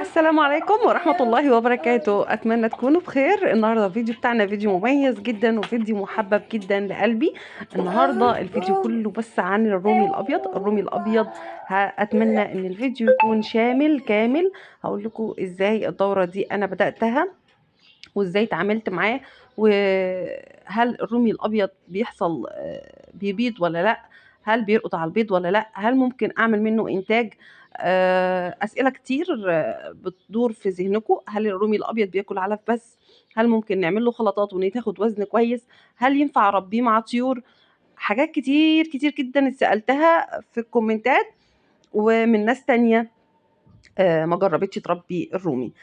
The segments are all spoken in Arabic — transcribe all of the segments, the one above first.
السلام عليكم ورحمة الله وبركاته. أتمنى تكونوا بخير. النهاردة الفيديو بتاعنا فيديو مميز جدا وفيديو محبب جدا لقلبي. النهاردة الفيديو كله بس عن الرومي الأبيض. الرومي الأبيض أتمنى إن الفيديو يكون شامل كامل. هقول لكم إزاي الدورة دي أنا بدأتها وإزاي اتعاملت معاه، وهل الرومي الأبيض بيحصل بيبيض ولا لأ، هل بيرقط على البيض ولا لأ، هل ممكن أعمل منه إنتاج. أسئلة كتير بتدور في ذهنكم. هل الرومي الأبيض بياكل علف بس؟ هل ممكن نعمل له خلطات وناخد وزن كويس؟ هل ينفع أربيه مع طيور؟ حاجات كتير كتير جدا اتسألتها في الكومنتات ومن ناس تانية ما جربتش تربي الرومي.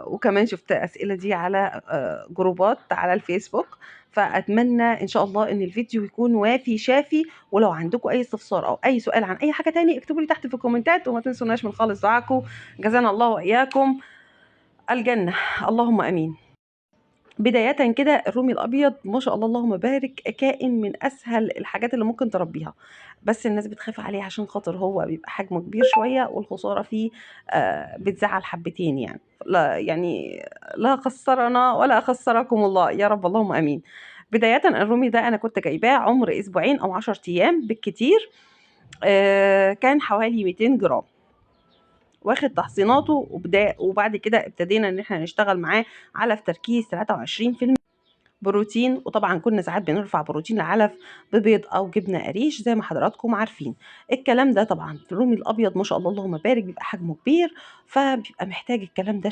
وكمان شفت أسئلة دي على جروبات على الفيسبوك. فأتمنى إن شاء الله إن الفيديو يكون وافي شافي. ولو عندكم أي استفسار أو أي سؤال عن أي حاجة تاني اكتبوا لي تحت في الكومنتات، وما تنسوناش من خالص دعاكم. جزانا الله وإياكم الجنة، اللهم آمين. بداية كده الرومي الأبيض ما شاء الله اللهم بارك كائن من أسهل الحاجات اللي ممكن تربيها، بس الناس بتخاف عليه عشان خاطر هو بيبقى حجمه كبير شوية والخسارة فيه بتزعل حبتين يعني. لا يعني لا خسرنا ولا خسركم الله يا رب، اللهم آمين. بداية الرومي ده أنا كنت جايباه عمر أسبوعين أو 10 أيام بالكتير. كان حوالي 200 جرام، واخد تحصيناته وبعد كده ابتدينا ان احنا نشتغل معاه على في تركيز 23% بروتين. وطبعا كنا ساعات بنرفع بروتين العلف ببيض او جبنه قريش زي ما حضراتكم عارفين. الكلام ده طبعا في الرومي الابيض ما شاء الله اللهم بارك بيبقى حجمه كبير، فبيبقى محتاج الكلام ده.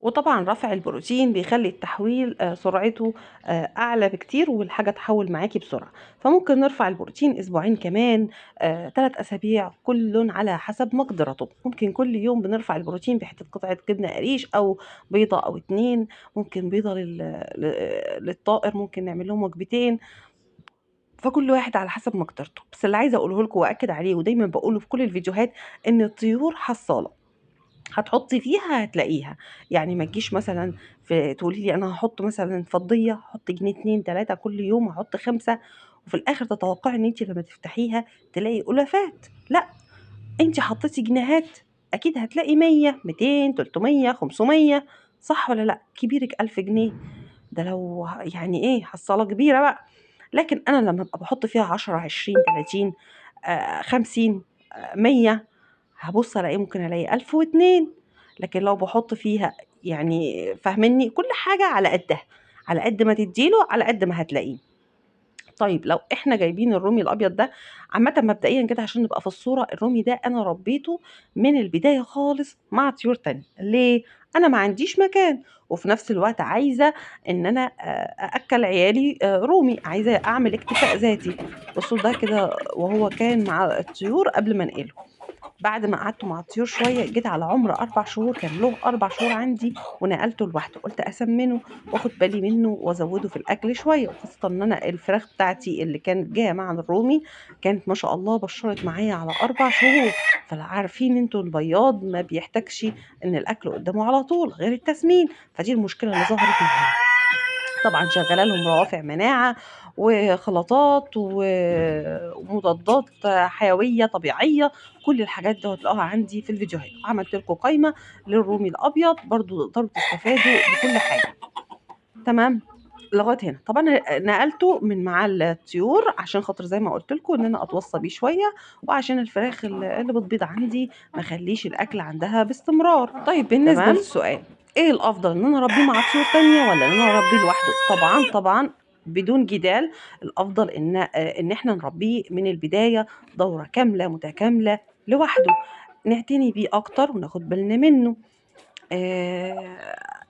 وطبعا رفع البروتين بيخلي التحويل سرعته اعلى بكتير والحاجه تحول معاكي بسرعه. فممكن نرفع البروتين اسبوعين كمان، 3 اسابيع، كل على حسب مقدرته. ممكن كل يوم بنرفع البروتين بحته قطعه جبنه قريش او بيضه او اتنين. ممكن بيضه للطائر، ممكن نعمل لهم وجبتين. فكل واحد على حسب مقدرته. بس اللي عايزه اقوله لكم واكد عليه ودايما بقوله في كل الفيديوهات ان الطيور حصاله، هتحطي فيها هتلاقيها. يعني ما تجيش مثلا في تقولي لي انا هحط مثلا فضيه، هحط جنيه 2 3 كل يوم، هحط 5، وفي الاخر تتوقعي ان انت لما تفتحيها تلاقي الافات. لا، انت حطيتي جنيهات، اكيد هتلاقي 100 200 300 500، صح ولا لا؟ كبيرك 1000 جنيه، ده لو يعني ايه حصاله كبيره بقى. لكن انا لما ابقى بحط فيها 10 20 30 50 100، هبص الاقي ممكن الاقي 1002. لكن لو بحط فيها يعني فاهمني كل حاجة على قدها، على قد ما تديله على قد ما هتلاقيه. طيب لو احنا جايبين الرومي الابيض ده عامة مبدئيا كده عشان نبقى في الصورة، الرومي ده انا ربيته من البداية خالص مع طيور تانية. ليه؟ انا ما عنديش مكان، وفي نفس الوقت عايزة ان انا ااكل عيالي رومي، عايزة اعمل اكتفاء ذاتي. بصوا ده كده وهو كان مع الطيور قبل ما انقله. بعد ما قعدت مع الطيور شوية جيت على عمر 4 شهور، كان له 4 شهور عندي ونقلته لوحده. قلت أسمنه واخد بالي منه وازوده في الأكل شوية، وخاصة إن أنا الفراخ بتاعتي اللي كانت جاية مع الرومي كانت ما شاء الله بشرت معايا على 4 شهور. فعارفين انتوا البياض ما بيحتاجش إن الأكل قدامه على طول غير التسمين، فدي المشكلة اللي ظهرت معايا. طبعا شغاله لهم روافع مناعه وخلطات ومضادات حيويه طبيعيه. كل الحاجات دي هتلاقوها عندي في الفيديوهات. عملت لكم قائمه للرومي الابيض برضو تقدروا تستفادوا بكل حاجه. تمام لغايه هنا. طبعا نقلته من مع الطيور عشان خاطر زي ما قلت لكم ان انا اتوصى بيه شويه، وعشان الفراخ اللي بتبيض عندي ما خليش الاكل عندها باستمرار. طيب بالنسبه للسؤال ايه الافضل، ان انا اربيه مع طيور تانية ولا ان انا اربيه لوحده؟ طبعا بدون جدال الافضل ان احنا نربيه من البدايه دوره كامله متكامله لوحده، نعتني بيه اكتر وناخد بالنا منه.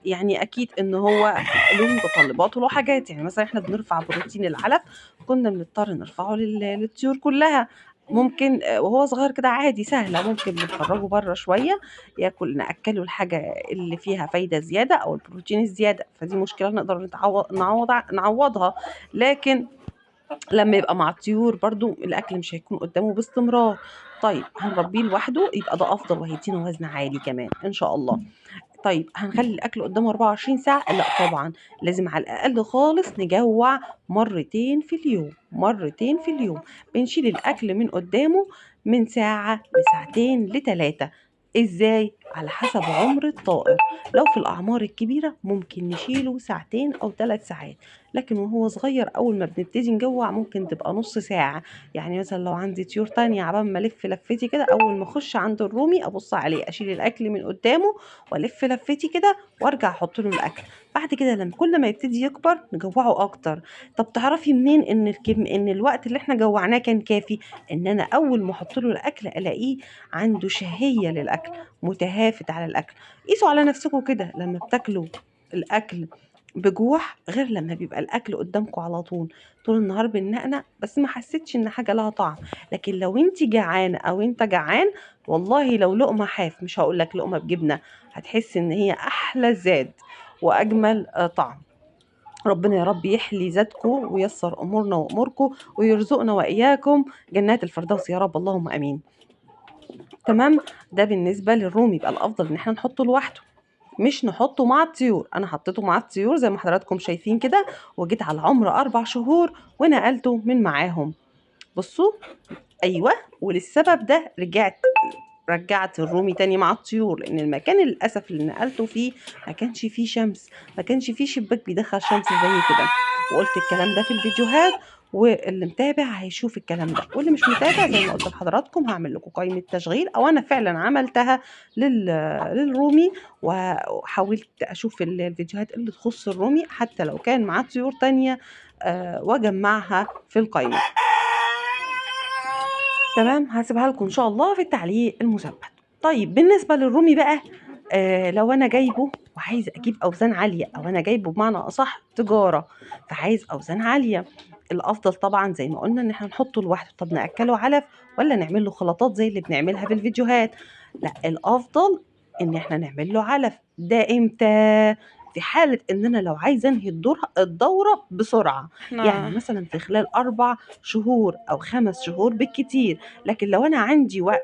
يعني أكيد إن هو له متطلبات وله حاجات. يعني مثلًا إحنا بنرفع بروتين العلف كنا بنضطر نرفعه للطيور كلها. ممكن وهو صغير كده عادي سهلة، ممكن بنخرجه برّه شوية ياكل، نأكله الحاجة اللي فيها فايدة زيادة أو البروتين الزيادة، فدي مشكلة نقدر نعوضها. لكن لمّا يبقى مع الطيور برضه الأكل مش هيكون قدامه باستمرار. طيب هنربيه لوحده يبقى ده أفضل وهيدينا وزن عالي كمان إن شاء الله. طيب هنخلّي الأكل قدّامه 24 ساعة؟ لأ طبعًا، لازم على الأقل خالص نجوّع مرتين في اليوم، مرتين في اليوم. بنشيل الأكل من قدّامه من ساعة لساعتين ل3. ازاي؟ على حسب عمر الطائر. لو في الأعمار الكبيرة ممكن نشيله ساعتين أو 3 ساعات، لكن وهو صغير أول ما بنبتدي نجوع ممكن تبقى نص ساعة. يعني مثلا لو عندي طيور تانية، عبال ما ألف لفتي كده، أول ما أخش عند الرومي أبص عليه، أشيل الأكل من قدامه وألف لفتي كده وأرجع أحط له الأكل. بعد كده لما كل ما يبتدي يكبر نجوعه أكتر. طب تعرفي منين إن الوقت اللي إحنا جوعناه كان كافي؟ إن أنا أول ما أحط له الأكل ألاقيه عنده شهية للأكل، متهافت على الأكل. قيسوا على نفسكم كده، لما بتاكلوا الأكل بجوع غير لما بيبقى الأكل قدامكم على طول النهار بننقنق بس ما حسيتش إن حاجة لها طعم. لكن لو انت جعانة أو انت جعان، والله لو لقمة حاف، مش هقولك لقمة بجبنة، هتحس إن هي أحلى زاد وأجمل طعم. ربنا يا رب يحلي ذاتكم وييسر أمورنا وأموركم ويرزقنا وإياكم جنات الفردوس يا رب، اللهم آمين. تمام. ده بالنسبة للرومي، يبقى الأفضل إن احنا نحطه لوحده، مش نحطه مع الطيور. أنا حطيته مع الطيور زي ما حضراتكم شايفين كده، وجيت على عمر 4 شهور ونقلته من معاهم. بصوا، أيوة، وللسبب ده رجعت الرومي تاني مع الطيور، لان المكان للاسف اللي نقلته فيه ما كانش فيه شمس، ما كانش فيه شباك بيدخل شمس زي كده. وقلت الكلام ده في الفيديوهات، واللي متابع هيشوف الكلام ده، واللي مش متابع زي ما قلت لحضراتكم هعمل لكم قائمة تشغيل، او انا فعلا عملتها للرومي، وحاولت اشوف الفيديوهات اللي تخص الرومي حتى لو كان معاه طيور تانية، واجمعها في القائمة. تمام، هسيبها لكم ان شاء الله في التعليق المثبت. طيب بالنسبه للرومي بقى، لو انا جايبه وعايز اجيب اوزان عاليه، او انا جايبه بمعنى اصح تجاره فعايز اوزان عاليه، الافضل طبعا زي ما قلنا ان احنا نحطه لوحده. طب ناكله علف ولا نعمل له خلطات زي اللي بنعملها في الفيديوهات؟ لا، الافضل ان احنا نعمل له علف. ده امتى؟ في حالة ان انا لو عايزه انهي الدورة بسرعة، يعني مثلا في خلال 4 شهور او 5 شهور بالكتير. لكن لو انا عندي وقت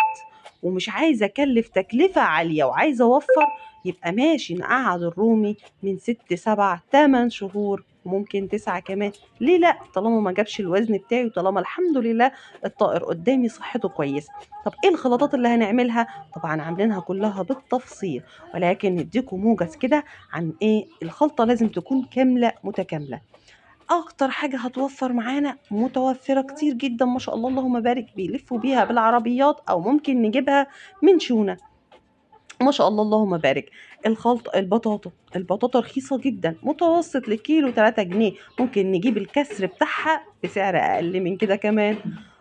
ومش عايزه اكلف تكلفه عاليه وعايزه اوفر، يبقى ماشي نقعد الرومي من 6 7 8 شهور، ممكن 9 كمان. ليه لا؟ طالما ما جابش الوزن بتاعي، وطالما الحمد لله الطائر قدامي صحته كويسه. طب ايه الخلطات اللي هنعملها؟ طبعا عاملينها كلها بالتفصيل، ولكن نديكم موجز كده عن ايه الخلطه. لازم تكون كامله متكامله. اكتر حاجة هتوفر معانا، متوفرة كتير جدا ما شاء الله اللهم بارك، بيلفوا بيها بالعربيات او ممكن نجيبها من شونة، ما شاء الله اللهم بارك. البطاطا رخيصة جدا، متوسط للكيلو 3 جنيه، ممكن نجيب الكسر بتاعها بسعر اقل من كده كمان،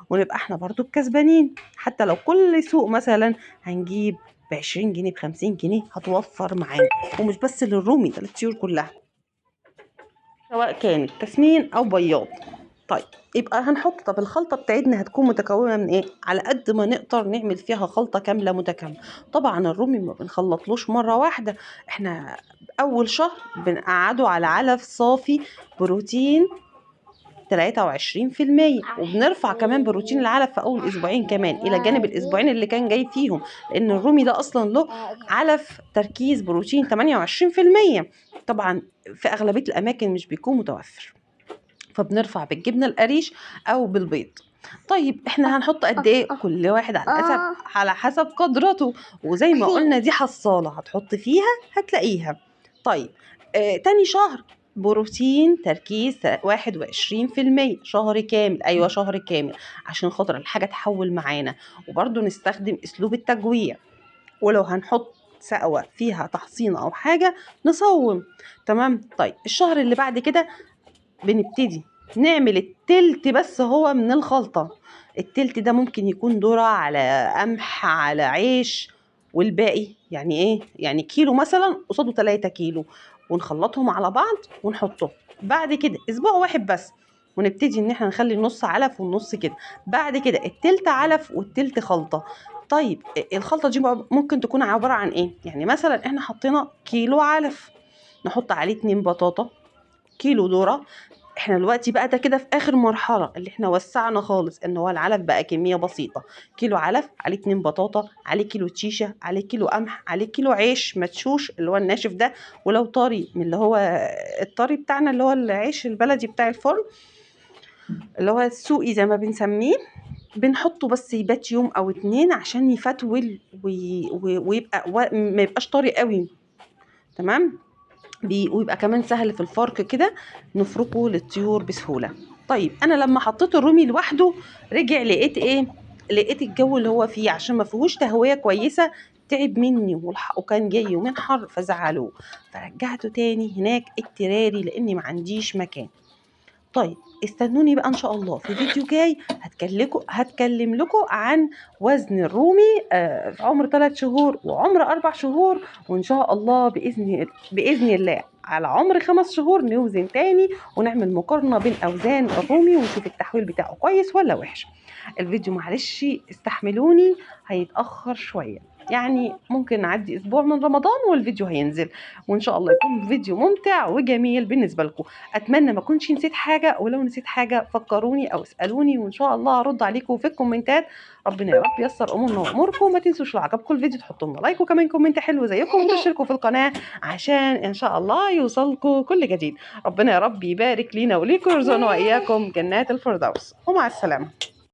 ونبقى احنا برضو الكسبانين. حتى لو كل سوق مثلا هنجيب ب20 جنيه ب50 جنيه هتوفر معانا، ومش بس للرومي، ده للطيور كلها سواء كانت تسمين او بياض. طيب يبقى هنحط، طب الخلطة بتاعتنا هتكون متكونة من ايه؟ على قد ما نقدر نعمل فيها خلطة كاملة متكاملة. طبعا الرومي ما بنخلطلوش مرة واحدة، احنا اول شهر بنقعده على علف صافي بروتين 23%، وبنرفع كمان بروتين العلف في اول اسبوعين كمان الى جانب الاسبوعين اللي كان جاي فيهم، لان الرومي ده اصلا له علف تركيز بروتين 28%. طبعا في اغلبية الاماكن مش بيكون متوفر، فبنرفع بالجبنة القريش او بالبيض. طيب احنا هنحط قد ايه؟ كل واحد على حسب قدرته، وزي ما قلنا دي حصالة هتحط فيها هتلاقيها. طيب تاني شهر بروتين تركيز 21%، شهر كامل، ايوه شهر كامل، عشان خاطر الحاجة تحول معانا. وبرضو نستخدم اسلوب التجويع، ولو هنحط سقوة فيها تحصينة او حاجة نصوم. تمام. طيب الشهر اللي بعد كده بنبتدي نعمل التلت بس هو من الخلطة. التلت ده ممكن يكون ذرة على قمح على عيش، والباقي يعني ايه؟ يعني كيلو مثلا قصاده 3 كيلو، ونخلطهم على بعض ونحطهم. بعد كده اسبوع واحد بس، ونبتدي ان احنا نخلي النص علف والنص كده. بعد كده التلت علف والتلت خلطة. طيب الخلطة دي ممكن تكون عبارة عن ايه؟ يعني مثلا احنا حطينا كيلو علف، نحط عليه 2 بطاطا، كيلو ذرة. احنا دلوقتي بقى ده كده في اخر مرحله، اللي احنا وسعنا خالص ان هو العلف بقى كميه بسيطه. كيلو علف عليه 2 بطاطا، عليه كيلو تشيشه، عليه كيلو قمح، عليه كيلو عيش مدشوش اللي هو الناشف ده، ولو طري من اللي هو الطري بتاعنا اللي هو العيش البلدي بتاع الفرن اللي هو السوقي زي ما بنسميه. بنحطه بس يبات يوم او 2 عشان يفتول ويبقى ما يبقاش طري قوي. تمام. ويبقى كمان سهل في الفرك كده، نفركه للطيور بسهولة. طيب أنا لما حطيت الرومي لوحده رجع لقيت إيه؟ لقيت الجو اللي هو فيه عشان ما فيهوش تهوية كويسة تعب مني، وكان جاي يومين حر فزعلوه، فرجعته تاني هناك اضطراري لأني ما عنديش مكان. طيب استنوني بقى ان شاء الله في فيديو جاي هتكلم لكم عن وزن الرومي في عمر 3 شهور وعمر 4 شهور، وان شاء الله باذن الله على عمر 5 شهور نوزن تاني ونعمل مقارنة بين اوزان الرومي ونشوف التحويل بتاعه كويس ولا وحش. الفيديو معلش استحملوني هيتأخر شوية، يعني ممكن نعدي اسبوع من رمضان والفيديو هينزل، وان شاء الله يكون فيديو ممتع وجميل بالنسبة لكم. اتمنى ما اكونش نسيت حاجة، ولو نسيت حاجة فكروني او اسألوني وان شاء الله هرد عليكم في الكومنتات. ربنا يا رب ييسر امورنا واموركم. ما تنسوش لو عجبكم الفيديو تحطوا لنا لايك وكمان كومنت حلو زيكم، وتشتركوا في القناة عشان ان شاء الله يوصلكم كل جديد. ربنا يا رب يبارك لينا وليكم ويرزقنا واياكم جنات الفردوس، ومع السلامة.